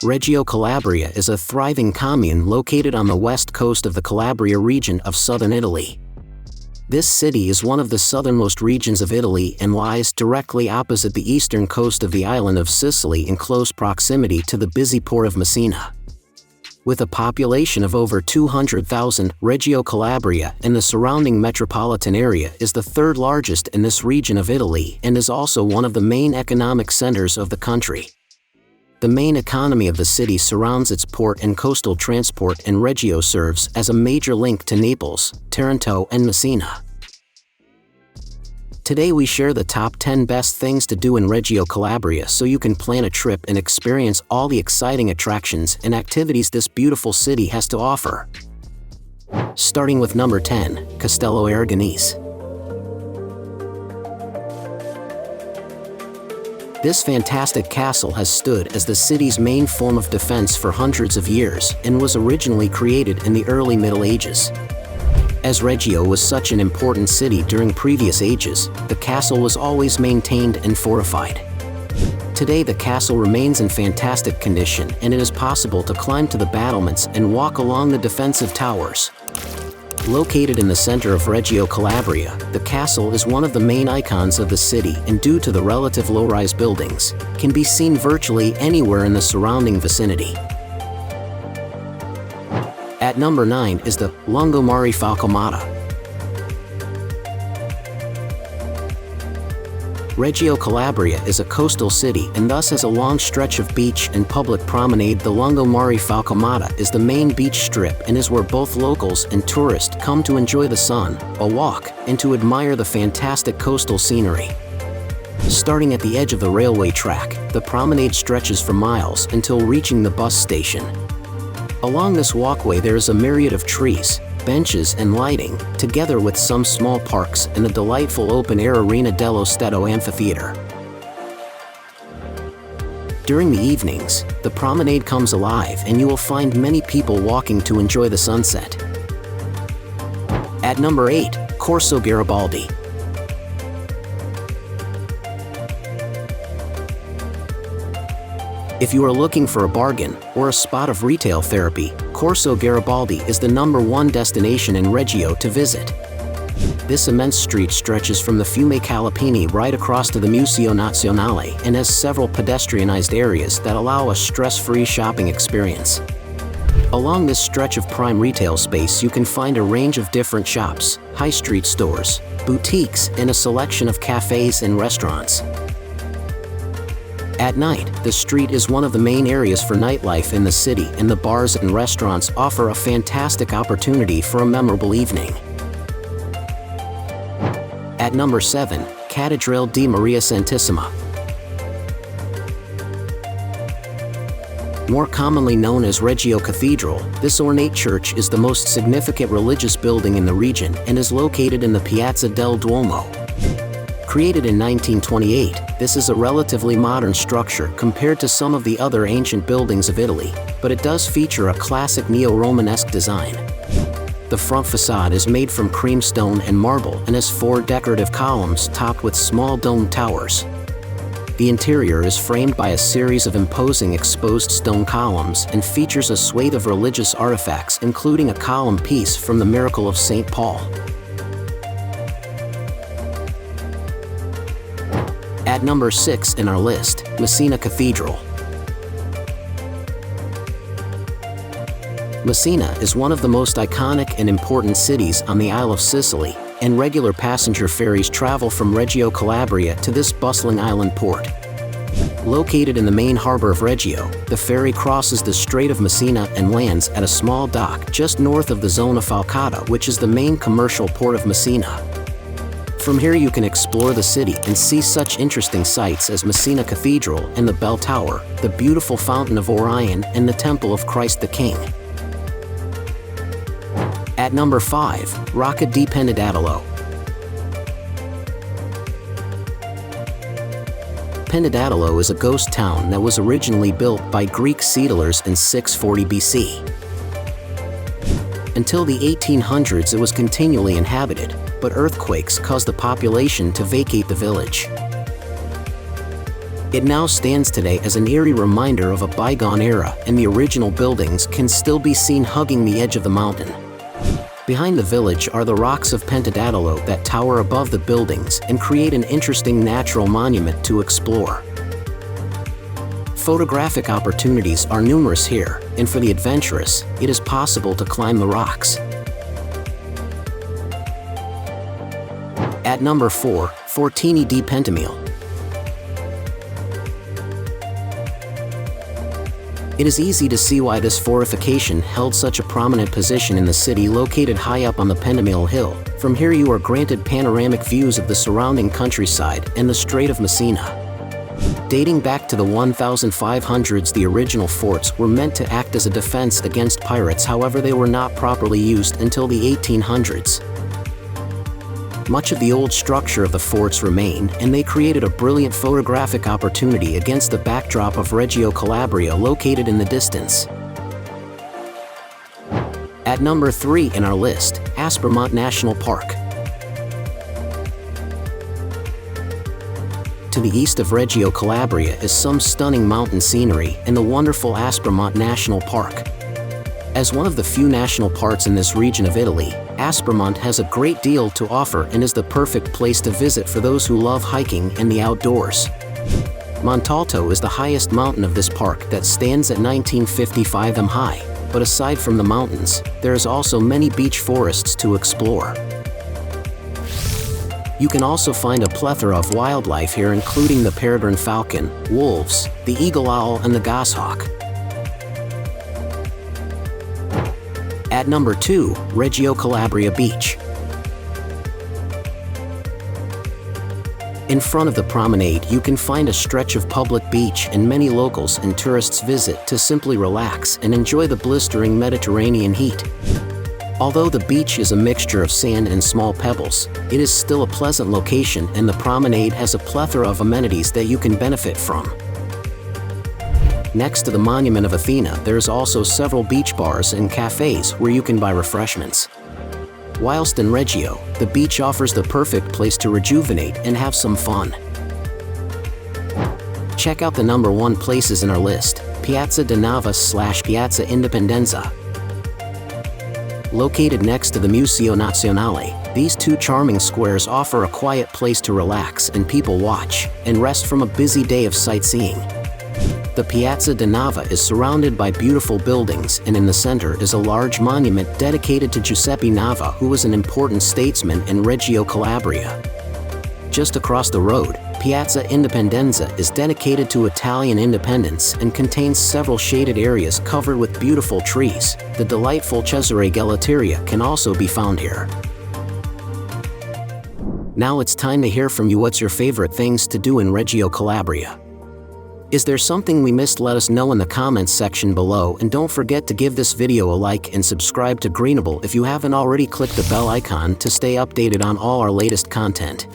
Reggio Calabria is a thriving commune located on the west coast of the Calabria region of southern Italy. This city is one of the southernmost regions of Italy and lies directly opposite the eastern coast of the island of Sicily in close proximity to the busy port of Messina. With a population of over 200,000, Reggio Calabria and the surrounding metropolitan area is the third largest in this region of Italy and is also one of the main economic centers of the country. The main economy of the city surrounds its port and coastal transport, and Reggio serves as a major link to Naples, Taranto, and Messina. Today we share the top 10 best things to do in Reggio Calabria so you can plan a trip and experience all the exciting attractions and activities this beautiful city has to offer. Starting with number 10, Castello Aragonese. This fantastic castle has stood as the city's main form of defense for hundreds of years and was originally created in the early Middle Ages. As Reggio was such an important city during previous ages, the castle was always maintained and fortified. Today the castle remains in fantastic condition, and it is possible to climb to the battlements and walk along the defensive towers. Located in the center of Reggio Calabria, the castle is one of the main icons of the city, and due to the relative low-rise buildings, can be seen virtually anywhere in the surrounding vicinity. At number 9 is the Lungomare Falcomata. Reggio Calabria is a coastal city and thus has a long stretch of beach and public promenade. The Lungomare Falcomata is the main beach strip and is where both locals and tourists come to enjoy the sun, a walk, and to admire the fantastic coastal scenery. Starting at the edge of the railway track, the promenade stretches for miles until reaching the bus station. Along this walkway there is a myriad of trees, benches and lighting, together with some small parks and the delightful open-air Arena dello Stato amphitheater. During the evenings, the promenade comes alive and you will find many people walking to enjoy the sunset. At number 8, Corso Garibaldi. If you are looking for a bargain or a spot of retail therapy, Corso Garibaldi is the #1 destination in Reggio to visit. This immense street stretches from the Fiume Calapini right across to the Museo Nazionale and has several pedestrianized areas that allow a stress-free shopping experience. Along this stretch of prime retail space you can find a range of different shops, high street stores, boutiques, and a selection of cafes and restaurants. At night, the street is one of the main areas for nightlife in the city, and the bars and restaurants offer a fantastic opportunity for a memorable evening. At number 7, Cattedrale di Maria Santissima. More commonly known as Reggio Cathedral, this ornate church is the most significant religious building in the region and is located in the Piazza del Duomo. Created in 1928, this is a relatively modern structure compared to some of the other ancient buildings of Italy, but it does feature a classic neo-Romanesque design. The front facade is made from cream stone and marble and has 4 decorative columns topped with small domed towers. The interior is framed by a series of imposing exposed stone columns and features a swathe of religious artifacts, including a column piece from the Miracle of St. Paul. At number 6 in our list, Messina Cathedral. Messina is one of the most iconic and important cities on the Isle of Sicily, and regular passenger ferries travel from Reggio Calabria to this bustling island port. Located in the main harbor of Reggio, the ferry crosses the Strait of Messina and lands at a small dock just north of the Zona Falcata, which is the main commercial port of Messina. From here you can explore the city and see such interesting sights as Messina Cathedral and the Bell Tower, the beautiful Fountain of Orion, and the Temple of Christ the King. At number 5, Rocca di Pentedattilo. Pentedattilo is a ghost town that was originally built by Greek settlers in 640 BC. Until the 1800s it was continually inhabited, but earthquakes caused the population to vacate the village. It now stands today as an eerie reminder of a bygone era, and the original buildings can still be seen hugging the edge of the mountain. Behind the village are the rocks of Pentedattilo that tower above the buildings and create an interesting natural monument to explore. Photographic opportunities are numerous here, and for the adventurous, it is possible to climb the rocks. At number 4, Fortini di Pentimele. It is easy to see why this fortification held such a prominent position in the city located high up on the Pentimele Hill. From here you are granted panoramic views of the surrounding countryside and the Strait of Messina. Dating back to the 1500s, the original forts were meant to act as a defense against pirates, however they were not properly used until the 1800s. Much of the old structure of the forts remained, and they created a brilliant photographic opportunity against the backdrop of Reggio Calabria located in the distance. At number 3 in our list, Aspromonte National Park. To the east of Reggio Calabria is some stunning mountain scenery and the wonderful Aspromonte National Park. As one of the few national parks in this region of Italy, Aspromonte has a great deal to offer and is the perfect place to visit for those who love hiking and the outdoors. Montalto is the highest mountain of this park that stands at 1955 m high, but aside from the mountains, there is also many beech forests to explore. You can also find a plethora of wildlife here, including the peregrine falcon, wolves, the eagle owl and the goshawk. At number 2, Reggio Calabria Beach. In front of the promenade you can find a stretch of public beach, and many locals and tourists visit to simply relax and enjoy the blistering Mediterranean heat. Although the beach is a mixture of sand and small pebbles, it is still a pleasant location, and the promenade has a plethora of amenities that you can benefit from. Next to the Monument of Athena, there is also several beach bars and cafes where you can buy refreshments. Whilst in Reggio, the beach offers the perfect place to rejuvenate and have some fun. Check out the number 1 places in our list, Piazza di Nava / Piazza Indipendenza. Located next to the Museo Nazionale, these two charming squares offer a quiet place to relax and people watch and rest from a busy day of sightseeing. The Piazza di Nava is surrounded by beautiful buildings, and in the center is a large monument dedicated to Giuseppe Nava, who was an important statesman in Reggio Calabria. Just across the road, Piazza Indipendenza is dedicated to Italian independence and contains several shaded areas covered with beautiful trees. The delightful Cesare Gelateria can also be found here. Now it's time to hear from you. What's your favorite things to do in Reggio Calabria? Is there something we missed? Let us know in the comments section below, and don't forget to give this video a like and subscribe to Greenable if you haven't already. Click the bell icon to stay updated on all our latest content.